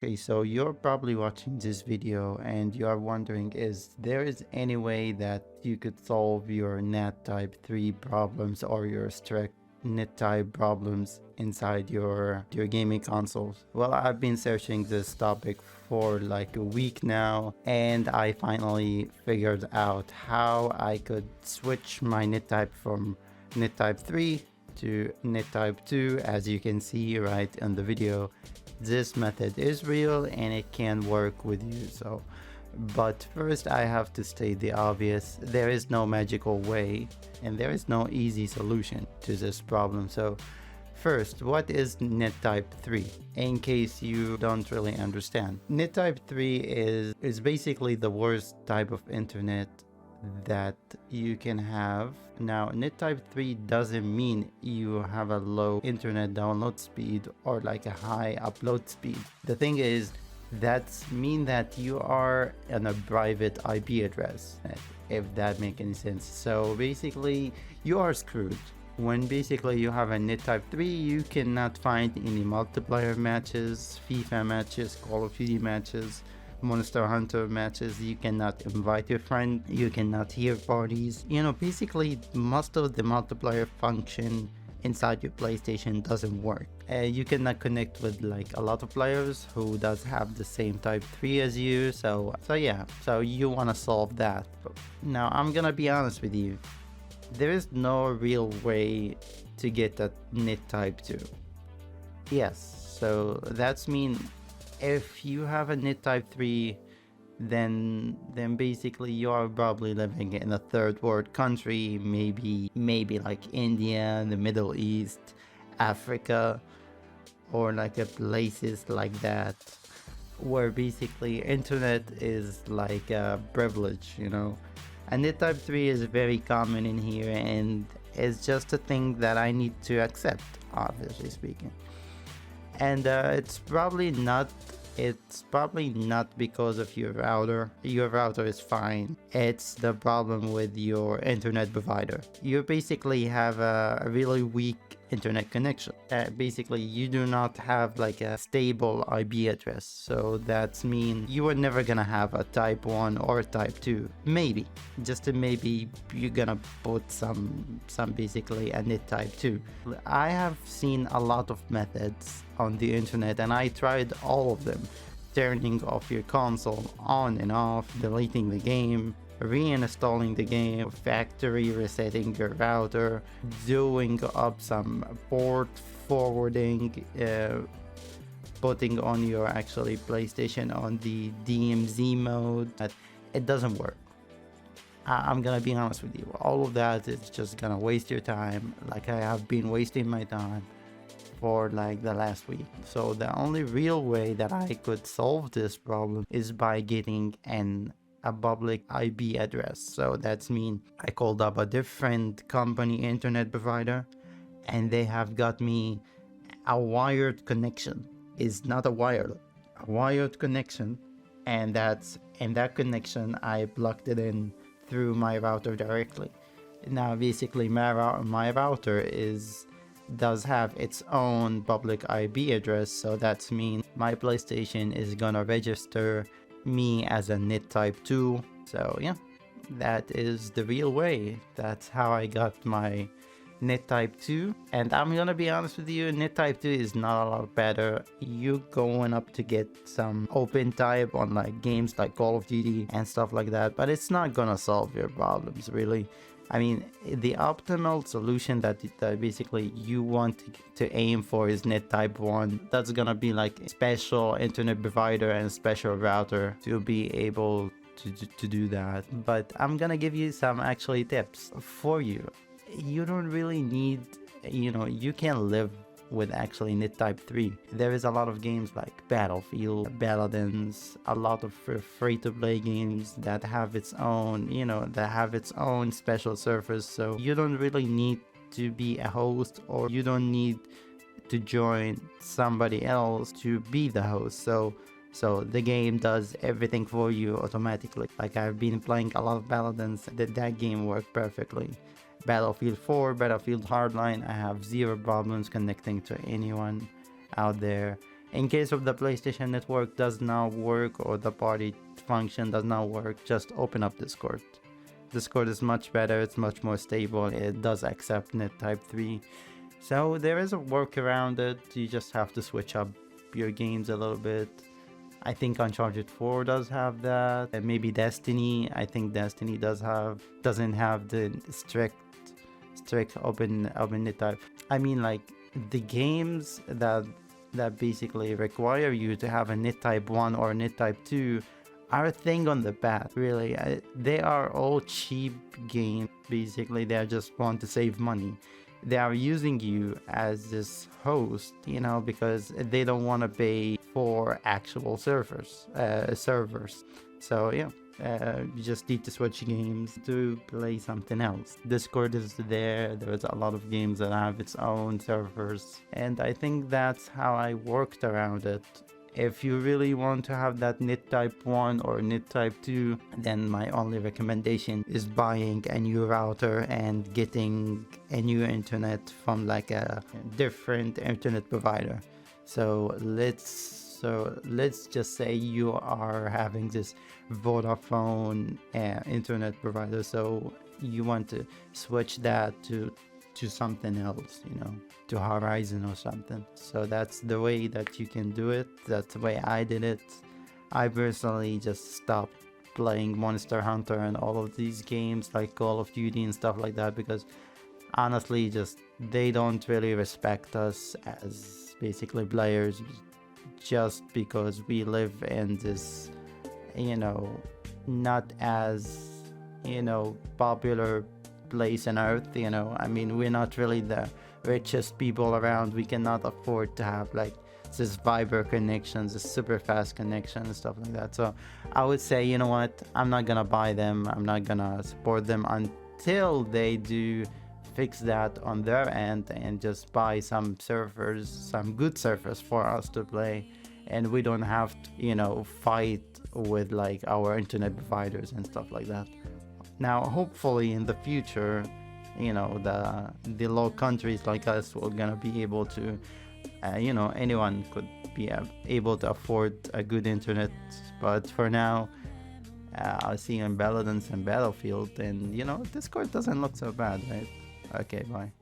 Okay, so you're probably watching this video and you are wondering, is there is any way that you could solve your Nat Type 3 problems or your strict Nat Type problems inside your gaming consoles? Well, I've been searching this topic for like a week now, and I finally figured out how I could switch my Nat Type from Nat Type 3 to Nat Type 2, as you can see right in the video. This method is real and it can work with you. But first I have to state the obvious. There is no magical way and there is no easy solution to this problem. So first, what is NetType 3? In case you don't really understand. NetType 3 is basically the worst type of internet that you can have. Now, NetType 3 doesn't mean you have a low internet download speed or like a high upload speed. The thing is, that's mean that you are in a private IP address, if that makes any sense. So basically, you are screwed. When basically you have a NetType 3, you cannot find any multiplayer matches, FIFA matches, Call of Duty matches, Monster Hunter matches. You cannot invite your friend, you cannot hear parties. Basically most of the multiplayer function inside your PlayStation doesn't work. You cannot connect with like a lot of players who does have the same type 3 as you. So you want to solve that. Now I'm gonna be honest with you, there is no real way to get a Net Type 2. Yes, so that's mean if you have a Net Type 3, then basically you are probably living in a third world country, maybe like India, the Middle East, Africa, or like a places like that, where basically internet is like a privilege, And Net Type 3 is very common in here, and it's just a thing that I need to accept, obviously speaking. And it's probably not because of your router. Your router is fine. It's the problem with your internet provider. You basically have a really weak internet connection. Basically, you do not have like a stable IP address. So that's mean you are never gonna have a type 1 or type 2. Maybe, just a maybe, you're gonna put some basically a net type 2. I have seen a lot of methods on the internet and I tried all of them. Turning off your console on and off, deleting the game, reinstalling the game, factory resetting your router, doing up some port forwarding, putting on your actually PlayStation on the DMZ mode. It doesn't work. I'm gonna be honest with you, all of that is just gonna waste your time, like I have been wasting my time for like the last week. So the only real way that I could solve this problem is by getting a public IP address. So that's mean I called up a different company internet provider and they have got me a wired connection. It's not a wired connection, and that connection I plugged it in through my router directly. Now basically my router does have its own public IP address, so that's mean my PlayStation is gonna register me as a Net Type 2. So yeah, that is the real way. That's how I got my Net Type 2. And I'm gonna be honest with you, Net Type 2 is not a lot better. You going up to get some open type on like games like Call of Duty and stuff like that, but it's not gonna solve your problems really. I mean, the optimal solution that basically you want to aim for is Net Type 1. That's gonna be like a special internet provider and special router to be able to do that. But I'm gonna give you some actually tips for you. You don't really need, you can live with actually Net Type 3. There is a lot of games like Battlefield, Paladins, a lot of free-to-play games that have its own, special servers. So you don't really need to be a host, or you don't need to join somebody else to be the host. So the game does everything for you automatically. Like I've been playing a lot of Paladins, that game worked perfectly. Battlefield 4, Battlefield Hardline, I have zero problems connecting to anyone out there. In case of the PlayStation Network does not work or the party function does not work, just open up Discord. Discord is much better, it's much more stable, it does accept Nat Type 3. So there is a work around it, you just have to switch up your games a little bit. I think Uncharted 4 does have that, and maybe Destiny. I think Destiny doesn't have the strict open Nat Type. I mean, like, the games that basically require you to have a Nat Type 1 or Nat Type 2 are a thing on the path, really. They are all cheap games, basically. They just want to save money. They are using you as this host, you know, because they don't want to pay for actual servers. So yeah, you just need to switch games to play something else. Discord is there. There's a lot of games that have its own servers, and I think that's how I worked around it. If you really want to have that Nat Type 1 or Nat Type 2, then my only recommendation is buying a new router and getting a new internet from like a different internet provider. So let's just say you are having this Vodafone internet provider, so you want to switch that to something else, you know, to Horizon or something. So that's the way that you can do it. That's the way I did it. I personally just stopped playing Monster Hunter and all of these games like Call of Duty and stuff like that, because honestly, just they don't really respect us as basically players, just because we live in this, you know, not as, you know, popular place on earth, you know. I mean, we're not really the richest people around. We cannot afford to have like this fiber connections, this super fast connection and stuff like that. So I would say, you know what, I'm not gonna buy them, I'm not gonna support them until they do fix that on their end and just buy some servers, some good servers for us to play, and we don't have to, you know, fight with like our internet providers and stuff like that. Now, hopefully in the future, you know, the low countries like us will gonna be able to, you know, anyone could be able to afford a good internet. But for now, I see in Paladins and Battlefield, and you know, Discord doesn't look so bad, right? Okay, bye.